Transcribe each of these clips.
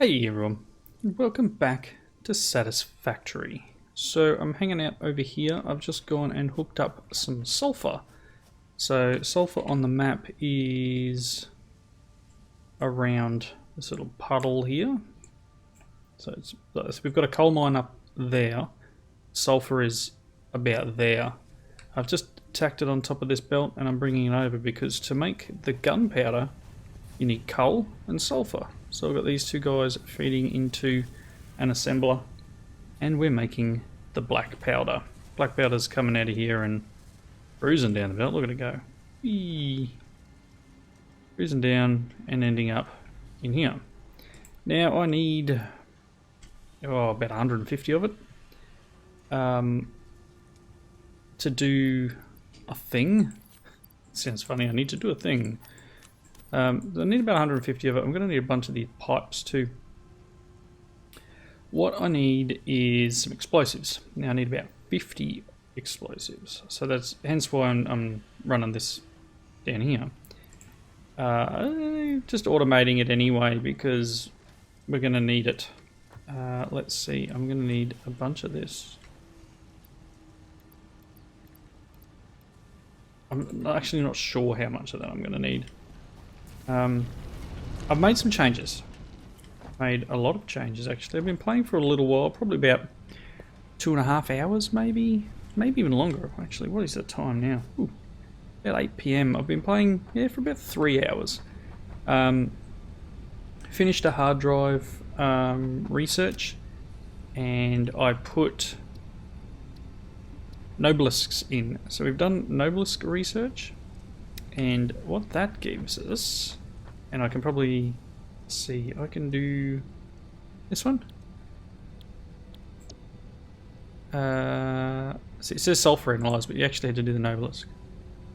Hey everyone, welcome back to Satisfactory. So I'm hanging out over here. I've just gone and hooked up some sulfur. So sulfur on the map is around this little puddle here. So we've got a coal mine up there. Sulfur is about there. I've just tacked it on top of this belt and I'm bringing it over because to make the gunpowder you need coal and sulfur. So I've got these two guys feeding into an assembler and we're making the black powder. Black powder's coming out of here and cruising down the belt. Look at it go. Whee! Cruising down and ending up in here. Now I need about 150 of it to do a thing. Sounds funny, I need to do a thing. I need about 150 of it. I'm going to need a bunch of these pipes too. What I need is some explosives. Now I need about 50 explosives. So that's hence why I'm running this down here. Just automating it anyway because we're going to need it. Let's see. I'm going to need a bunch of this. I'm actually not sure how much of that I'm going to need. I've made some changes. Made a lot of changes actually. I've been playing for a little while, probably about 2.5 hours maybe even longer actually. What is the time now? Ooh, about 8 PM. I've been playing for about 3 hours. Finished a hard drive research and I put nobelisks in. So we've done nobelisk research. And what that gives us, and I can probably see, I can do this one. See, it says sulfur analyze, but you actually had to do the nobelisk.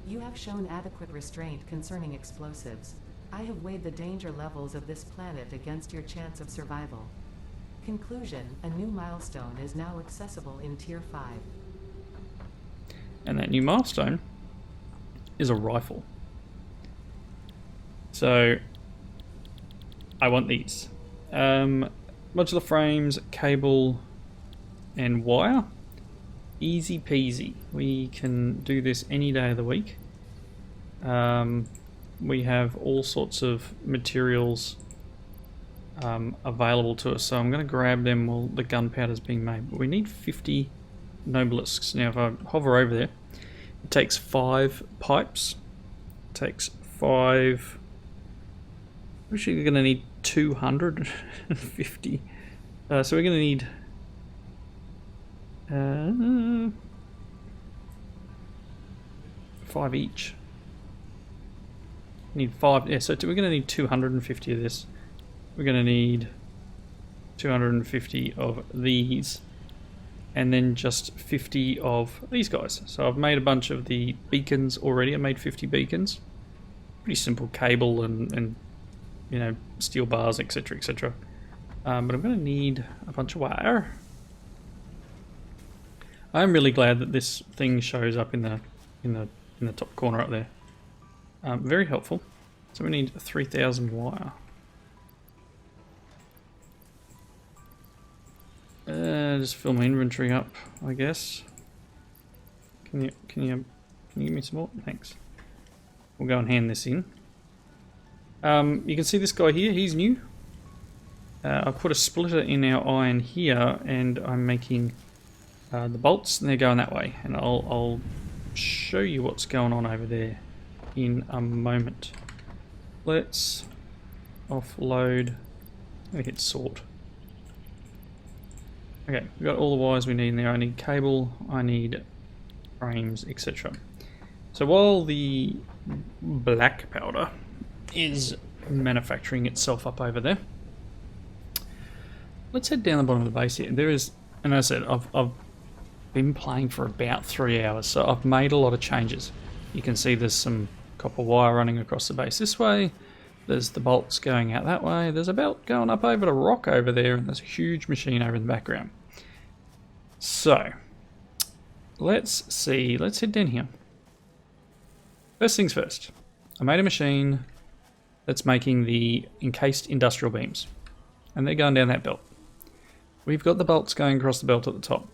You have shown adequate restraint concerning explosives. I have weighed the danger levels of this planet against your chance of survival. Conclusion, a new milestone is now accessible in Tier 5. And that new milestone is a rifle. So I want these. Modular frames, cable and wire. Easy peasy. We can do this any day of the week. We have all sorts of materials available to us. So I'm going to grab them while the gunpowder is being made. But we need 50 nobelisks. Now if I hover over there, it takes 5 pipes. It takes 5... We're actually going to need 250. So we're going to need 5 each. Need 5. Yeah, so we're going to need 250 of this. We're going to need 250 of these. And then just 50 of these guys. So I've made a bunch of the beacons already. I made 50 beacons. Pretty simple cable and you know, steel bars, etc., etc. But I'm going to need a bunch of wire. I'm really glad that this thing shows up in the top corner up there. Very helpful. So we need 3,000 wire. Just fill my inventory up, I guess. Can you give me some more? Thanks. We'll go and hand this in. You can see this guy here, he's new. I've put a splitter in our iron here and I'm making the bolts and they're going that way. And I'll show you what's going on over there in a moment. Let's offload. Let me hit sort. Okay, we've got all the wires we need in there. I need cable, I need frames, etc. So while the black powder is manufacturing itself up over there, let's head down the bottom of the base here. There is, and as I said, I've been playing for about 3 hours, so I've made a lot of changes. You can see there's some copper wire running across the base this way. There's the bolts going out that way. There's a belt going up over the rock over there, and there's a huge machine over in the background. So, let's see. Let's head down here. First things first. I made a machine that's making the encased industrial beams. and they're going down that belt. We've got the bolts going across the belt at the top.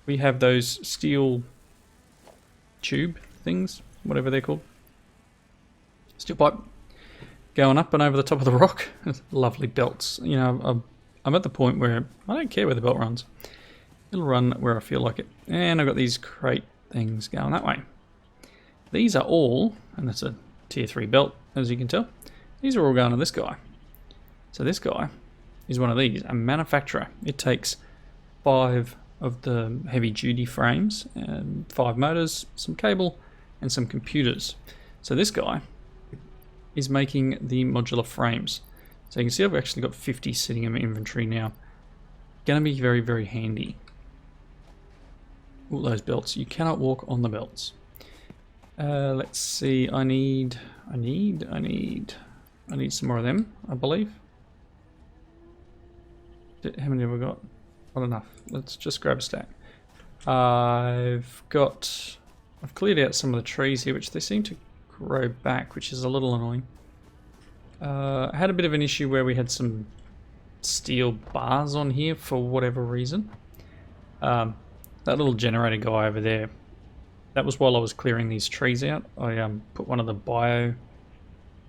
We have those steel tube things, whatever they're called. Steel pipe going up and over the top of the rock. Lovely belts. You know, I'm at the point where I don't care where the belt runs. It'll run where I feel like it. And I've got these crate things going that way. These are all, and that's a tier 3 belt, as you can tell. These are all going to this guy. So this guy is one of these, a manufacturer. It takes 5 of the heavy duty frames, 5 motors, some cable, and some computers. So this guy is making the modular frames. So you can see I've actually got 50 sitting in my inventory now. Gonna be very, very handy. All those belts. You cannot walk on the belts. Let's see. I need some more of them, I believe. How many have we got? Not enough. Let's just grab a stack. I've cleared out some of the trees here, which they seem to grow back, which is a little annoying. I had a bit of an issue where we had some steel bars on here for whatever reason. That little generator guy over there, that was while I was clearing these trees out. I put one of the bio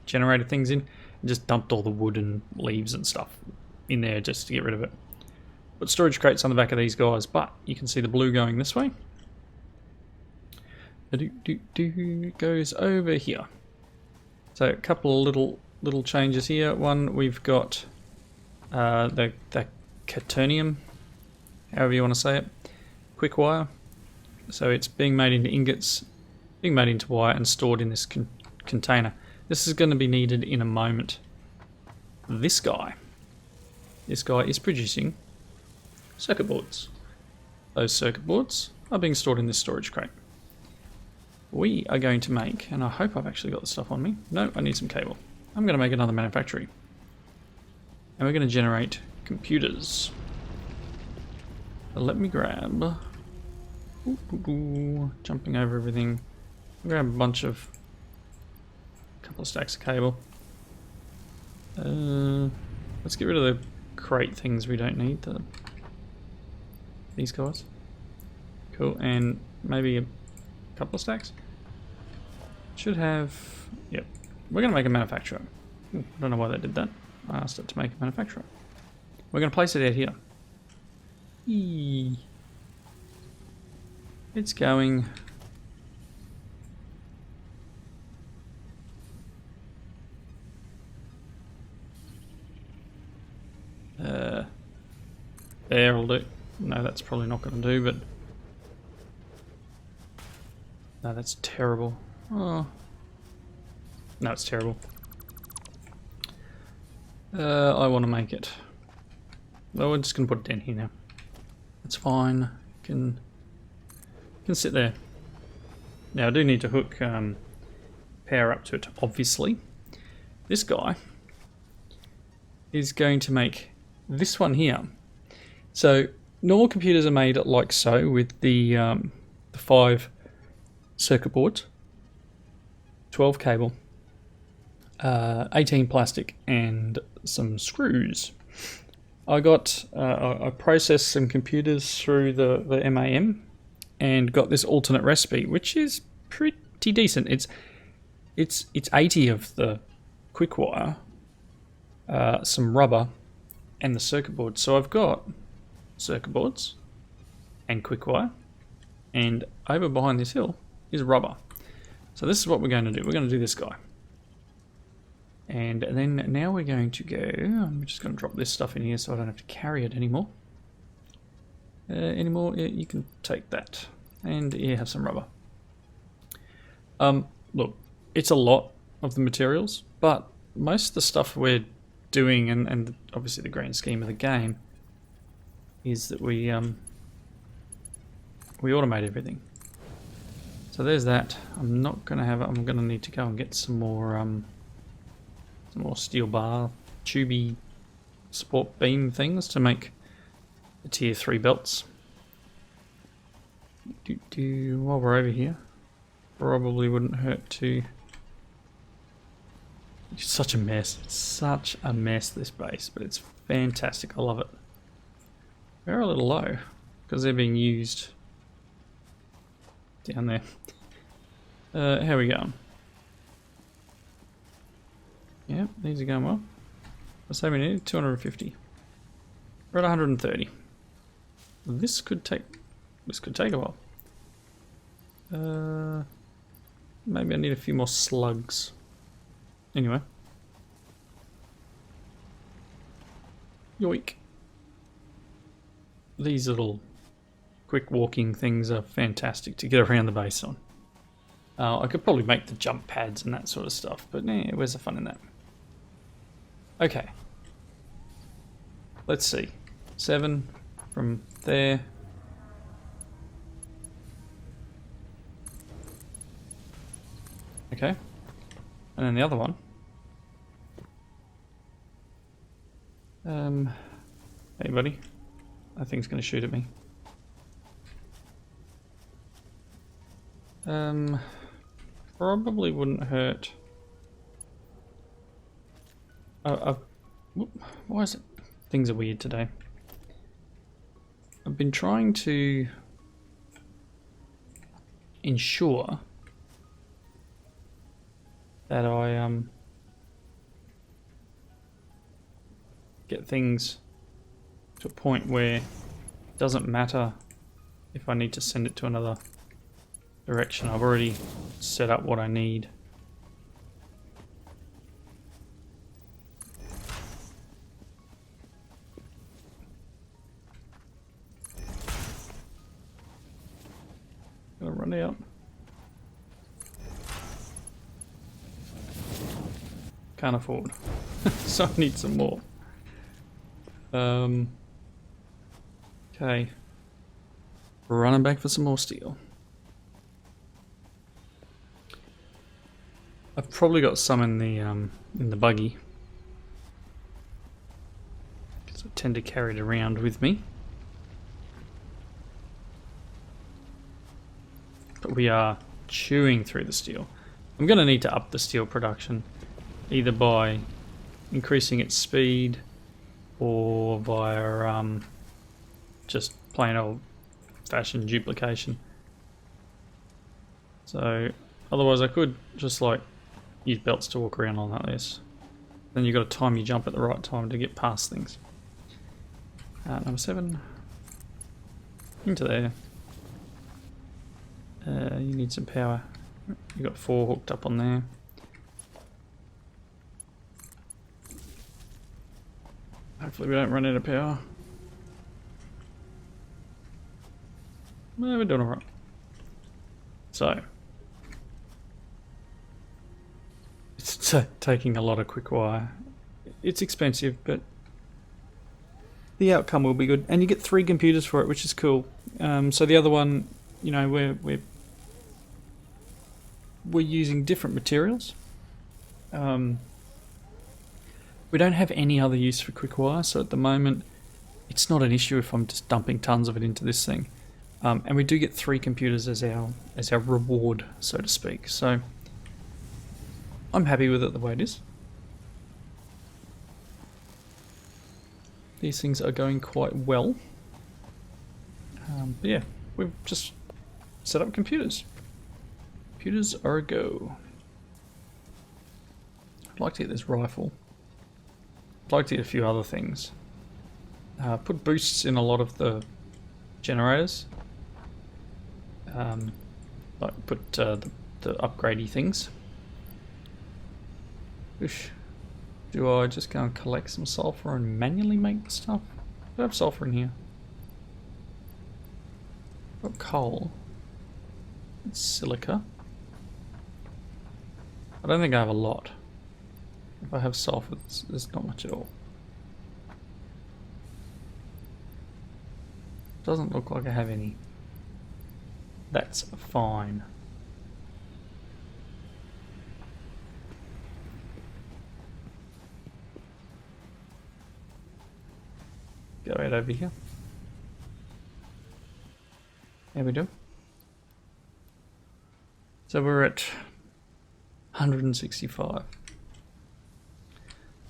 generator things in and just dumped all the wood and leaves and stuff in there just to get rid of it. Put storage crates on the back of these guys, but you can see the blue going this way. It goes over here. So a couple of little changes here. One, we've got the Quaternium, however you want to say it, quick wire. So it's being made into ingots, being made into wire and stored in this container. This is going to be needed in a moment. This guy is producing circuit boards. Those circuit boards are being stored in this storage crate. We are going to make, and I hope I've actually got the stuff on me. No, I need some cable. I'm going to make another manufactory. And we're going to generate computers. So let me grab... jumping over everything. Grab a couple of stacks of cable. Let's get rid of the crate things we don't need. These guys. Cool, and maybe a couple of stacks. Should have... Yep. We're going to make a manufacturer. I don't know why they did that. I asked it to make a manufacturer. We're going to place it out here. Eee. It's going... There'll do. No, that's probably not going to do, but... No, that's terrible. Oh. No, it's terrible. I want to make it. Well, we're just going to put it down here now. That's fine. Can sit there. Now, I do need to hook power up to it, obviously. This guy is going to make this one here. So, normal computers are made like so, with the 5 circuit boards, 12 cable, 18 plastic, and some screws. I processed some computers through the MAM and got this alternate recipe, which is pretty decent. It's 80 of the quick wire, some rubber, and the circuit board. So I've got circuit boards and quick wire, and over behind this hill is rubber. So this is what we're going to do. We're going to do this guy. And then now we're going to go... I'm just going to drop this stuff in here so I don't have to carry it anymore. Yeah, you can take that. And yeah, have some rubber. Look, it's a lot of the materials, but most of the stuff we're doing, and obviously the grand scheme of the game, is that we automate everything. So there's that. I'm not going to have it. I'm going to need to go and get some more steel bar, tubey support beam things to make the tier 3 belts. While we're over here, probably wouldn't hurt to It's such a mess. It's such a mess, this base, but it's fantastic. I love it. They're a little low because they're being used down there. How are we going? Yeah, these are going well. I say we need 250. We're at 130. This could take a while. Maybe I need a few more slugs. Anyway. Yoink. These little quick walking things are fantastic to get around the base on. I could probably make the jump pads and that sort of stuff, but where's the fun in that? Okay. Let's see. 7 from there. Okay. And then the other one. Hey buddy. That thing's gonna shoot at me. Probably wouldn't hurt. Why is it? Things are weird today. I've been trying to ensure that I get things to a point where it doesn't matter if I need to send it to another direction. I've already set up what I need. Gonna run out. Can't afford. So I need some more. Okay. Running back for some more steel. I've probably got some in the buggy, because I tend to carry it around with me. But we are chewing through the steel. I'm going to need to up the steel production, either by increasing its speed or via just plain old fashioned duplication. So otherwise I could just like use belts to walk around on like this. Then you've got to time your jump at the right time to get past things. Number 7. Into there. You need some power. You've got 4 hooked up on there. Hopefully we don't run out of power. No, we're doing alright. So, it's taking a lot of quick wire. It's expensive, but the outcome will be good. And you get 3 computers for it, which is cool. So the other one, you know, we're using different materials. We don't have any other use for quick wire, so at the moment it's not an issue if I'm just dumping tons of it into this thing. And we do get 3 computers as our reward, so to speak. So I'm happy with it the way it is. These things are going quite well. But yeah, we've just set up computers. Computers are a go. I'd like to get this rifle. I'd like to get a few other things. Put boosts in a lot of the generators. Like put the upgradey things. Oosh. Do I just go and collect some sulfur and manually make the stuff? Do I have sulfur in here? Got coal. It's silica. I don't think I have a lot. If I have sulfur, there's not much at all. Doesn't look like I have any. That's fine. Go right over here. There we go. So we're at 165.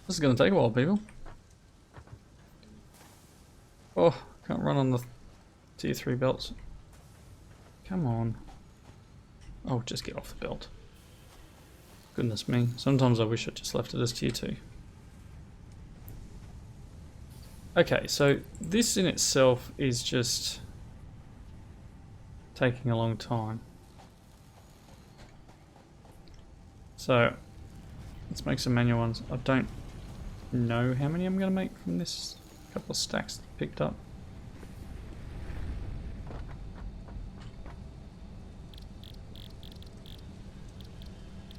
This is going to take a while, people. Oh, can't run on the tier 3 belts. Come on. Oh, just get off the belt. Goodness me. Sometimes I wish I just left it as tier 2. Okay, so this in itself is just taking a long time. So let's make some manual ones. I don't know how many I'm going to make from this couple of stacks that I picked up.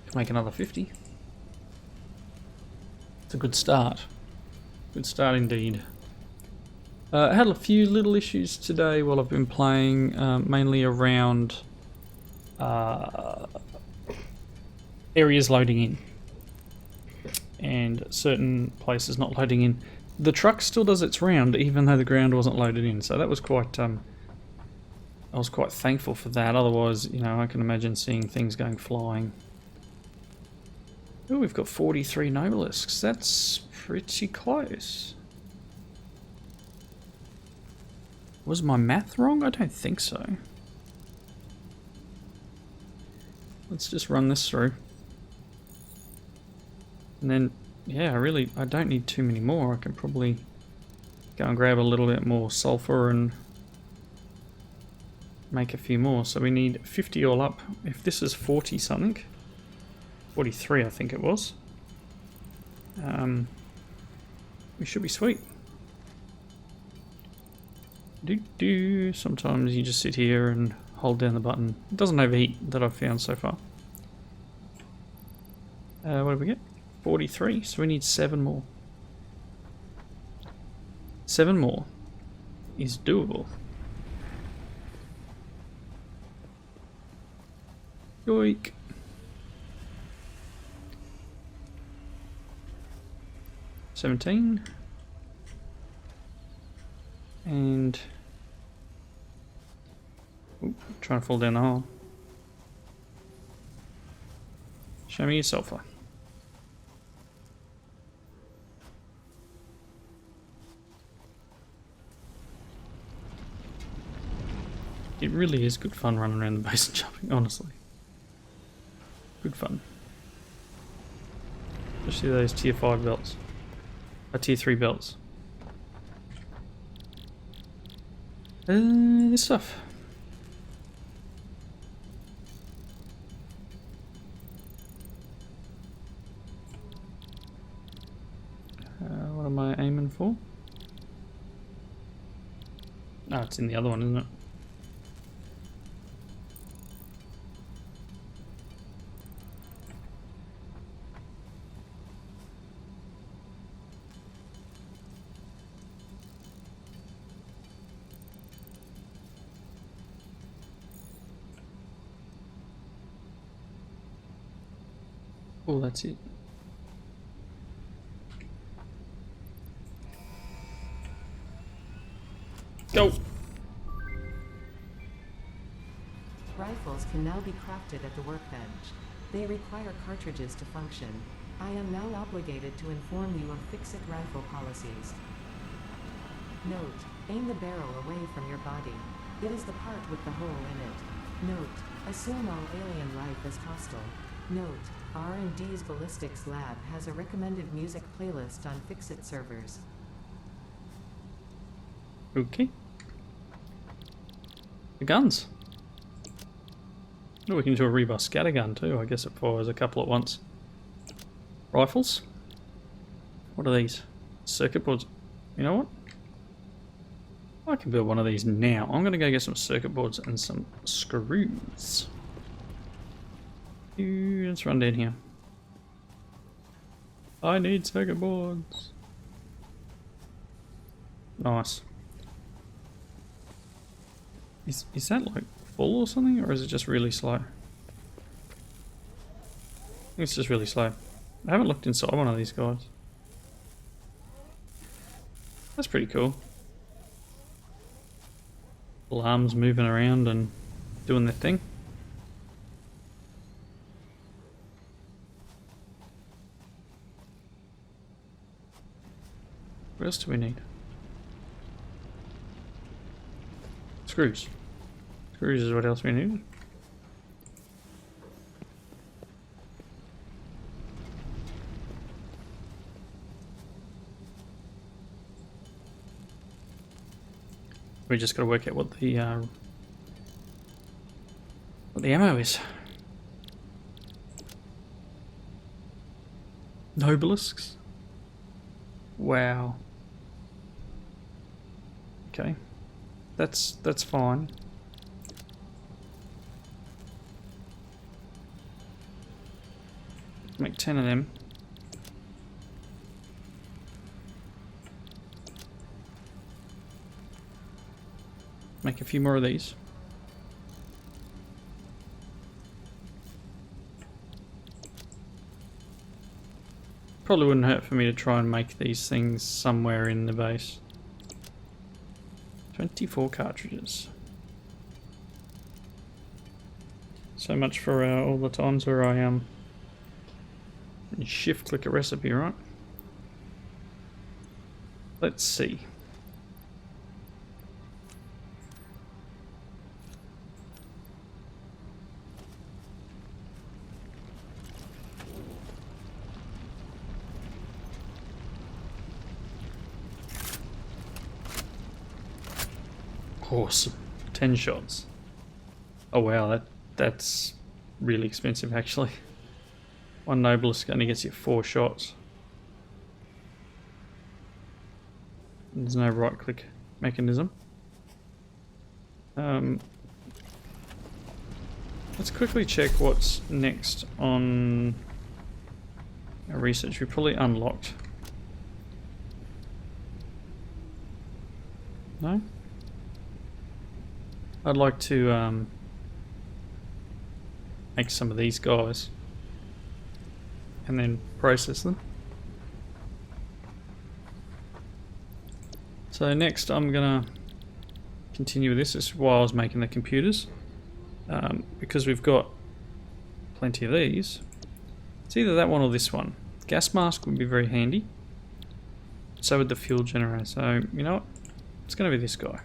Can make another 50. It's a good start. Good start indeed. I had a few little issues today while I've been playing, mainly around areas loading in and certain places not loading in. The truck still does its round even though the ground wasn't loaded in, so that was quite I was quite thankful for that. Otherwise, you know, I can imagine seeing things going flying. Oh, we've got 43 nobelisks. That's pretty close. Was my math wrong? I don't think so. Let's just run this through. And then, yeah, I don't need too many more. I can probably go and grab a little bit more sulfur and make a few more. So we need 50 all up. If this is 40 something, 43 I think it was, we should be sweet. Sometimes you just sit here and hold down the button. It doesn't overheat that I've found so far. What did we get? 43, so we need 7 more. 7 more is doable. Yoink. $17. And trying to fall down the hole. Show me your sulfur. It really is good fun running around the base and jumping, honestly. Good fun. Especially those tier 5 belts. Tier 3 belts. This stuff. What am I aiming for? Oh, it's in the other one, isn't it? Oh, that's it. Go! Rifles can now be crafted at the workbench. They require cartridges to function. I am now obligated to inform you of fix-it rifle policies. Note: aim the barrel away from your body. It is the part with the hole in it. Note: assume all alien life is hostile. Note: R&D's Ballistics Lab has a recommended music playlist on Fix-It servers. Okay. The guns. Oh, we can do a rebar scattergun too. I guess it fires a couple at once. Rifles. What are these? Circuit boards. You know what? I can build one of these now. I'm going to go get some circuit boards and some screws. Let's run down here. I need circuit boards. Nice. Is that like full or something, or is it just really slow? I think it's just really slow. I haven't looked inside one of these guys. That's pretty cool. Alarms moving around and doing their thing. What else do we need? Screws. Screws is what else we need. We just got to work out what the ammo is. Nobelisks. Wow. Okay, that's fine. Make 10 of them. Make a few more of these. Probably wouldn't hurt for me to try and make these things somewhere in the base. 24 cartridges. So much for all the times where I shift click a recipe, right? Let's see. Awesome. 10 shots. Oh wow, that's really expensive actually. One Noblest only gets you 4 shots. There's no right click mechanism. Let's quickly check what's next on our research. We probably unlocked. No? I'd like to make some of these guys and then process them. So next I'm gonna continue with this. This is why I was making the computers, because we've got plenty of these. It's either that one or this one. Gas mask would be very handy. So would the fuel generator. So you know what? It's gonna be this guy.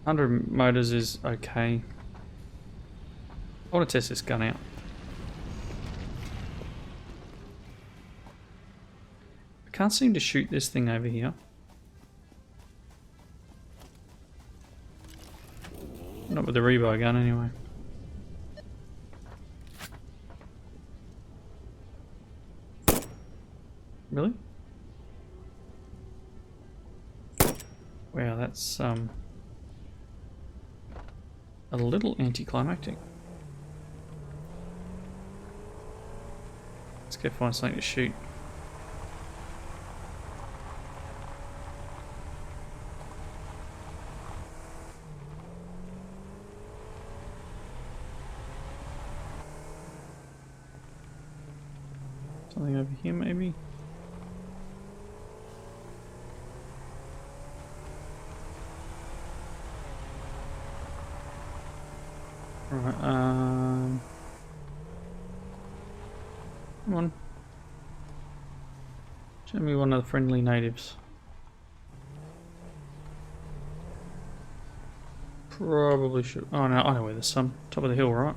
100 motors is okay. I want to test this gun out. I can't seem to shoot this thing over here. Not with the rebuy gun anyway. Really? Wow, that's a little anticlimactic. Let's go find something to shoot. Something over here maybe? Right, come on. Show me one of the friendly natives. Probably should. Oh no, I know where there's some. Top of the hill, right?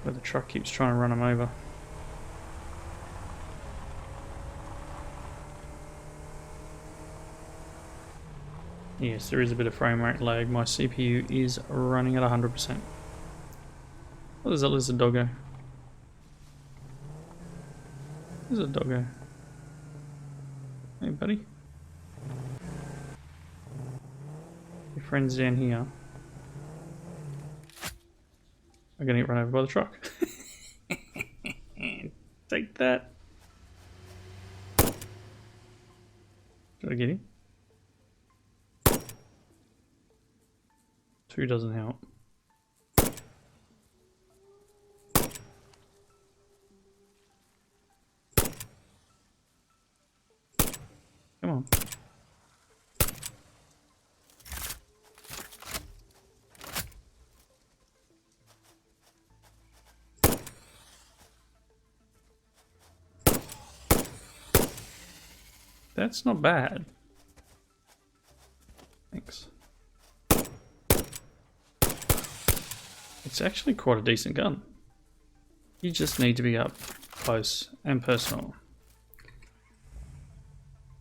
Where the truck keeps trying to run them over. Yes, there is a bit of frame rate lag. My CPU is running at 100%. Oh, there's a lizard doggo. There's a doggo. Hey, buddy. Your friend's down here. I'm gonna get run over by the truck. Take that. Did I get him? 2 doesn't help. Come on. That's not bad. Thanks. It's actually quite a decent gun. You just need to be up close and personal.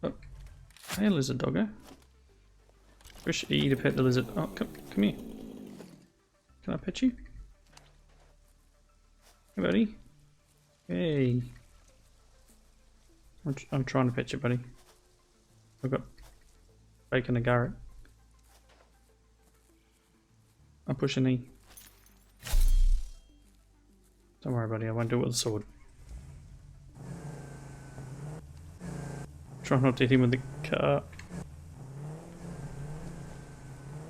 Oh, hey lizard doggo. Push E to pet the lizard. Oh, come here. Can I pet you? Hey buddy. Hey. I'm trying to pet you, buddy. I've got bacon and garlic. I'm pushing E. Don't worry, buddy. I won't do it with a sword. Try not to hit him with the car.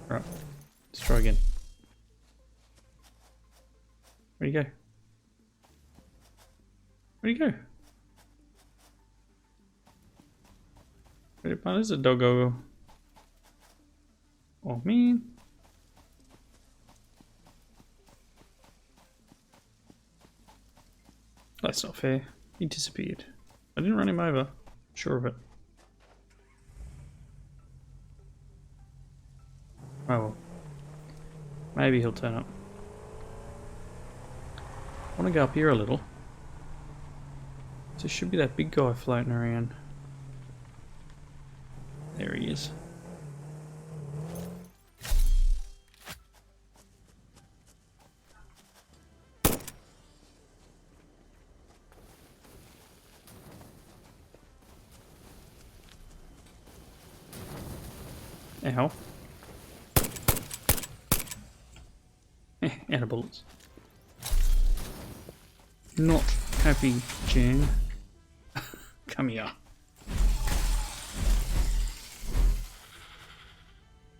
Right. Let's try again. Where'd you go? Where'd you go? Where'd my lizard doggo go? Oh man. That's not fair. He disappeared. I didn't run him over. Sure of it. Oh well. Maybe he'll turn up. I want to go up here a little. There should be that big guy floating around. There he is. Ow. Out of bullets. Not happy, Jan. Come here.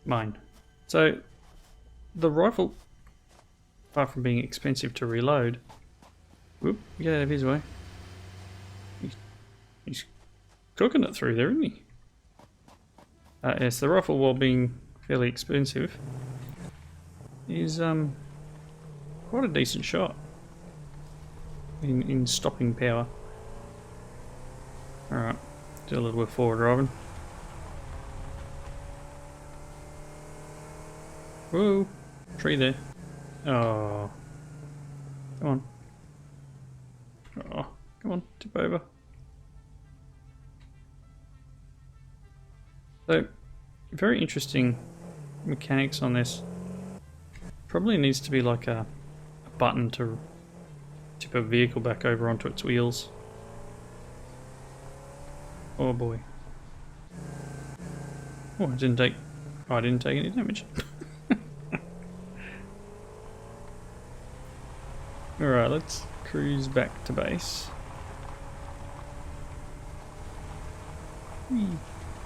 Mine. So, the rifle, apart from being expensive to reload, whoop, get out of his way. He's cooking it through there, isn't he? Yes, the rifle, while being fairly expensive, is quite a decent shot in stopping power. Alright, do a little bit forward driving. Whoa, tree there. Oh, come on. Oh, come on, tip over. So, very interesting mechanics on this. Probably needs to be like a button to tip a vehicle back over onto its wheels. Oh boy. Oh, I didn't take any damage. Alright, let's cruise back to base.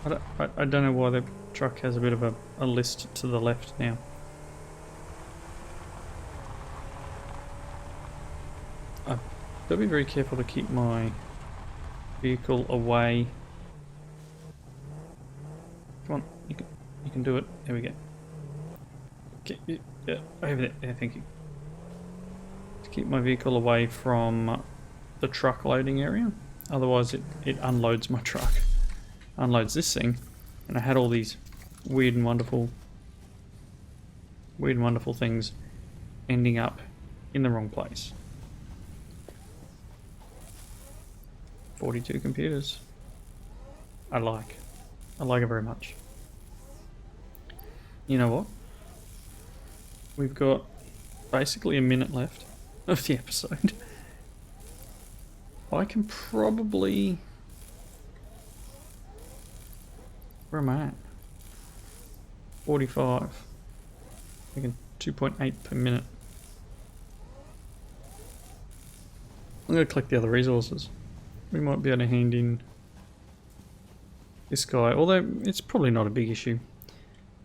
I don't know why the truck has a bit of a list to the left now. I've got to be very careful to keep my vehicle away. Come on, you can do it. There we go. Okay, yeah, over there. Yeah, thank you. To keep my vehicle away from the truck loading area, otherwise it unloads my truck. Unloads this thing, and I had all these weird and wonderful things ending up in the wrong place. 42 computers. I like it very much. You know what? We've got basically a minute left of the episode. I can probably... Where am I at? 45. Making 2.8 per minute. I'm going to collect the other resources. We might be able to hand in this guy, although it's probably not a big issue.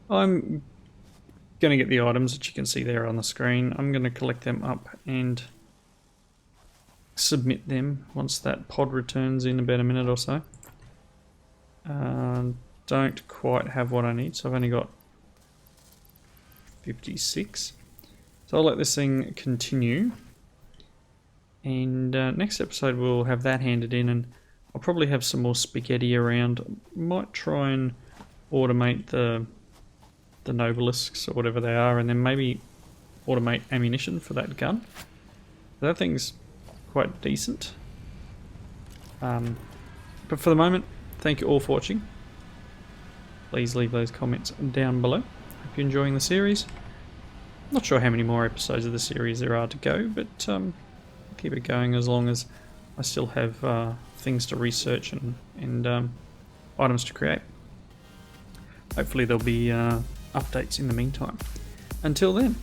I'm going to get the items that you can see there on the screen. I'm going to collect them up and submit them once that pod returns in about a minute or so. Don't quite have what I need, so I've only got 56. So I'll let this thing continue. And next episode we'll have that handed in, and I'll probably have some more spaghetti around. Might try and automate the Nobelisks or whatever they are, and then maybe automate ammunition for that gun. That thing's quite decent. But for the moment, thank you all for watching. Please leave those comments down below. Hope you're enjoying the series. Not sure how many more episodes of the series there are to go, but keep it going as long as I still have things to research and items to create. Hopefully there'll be updates in the meantime. Until then,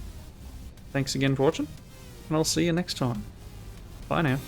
thanks again for watching, and I'll see you next time. Bye now.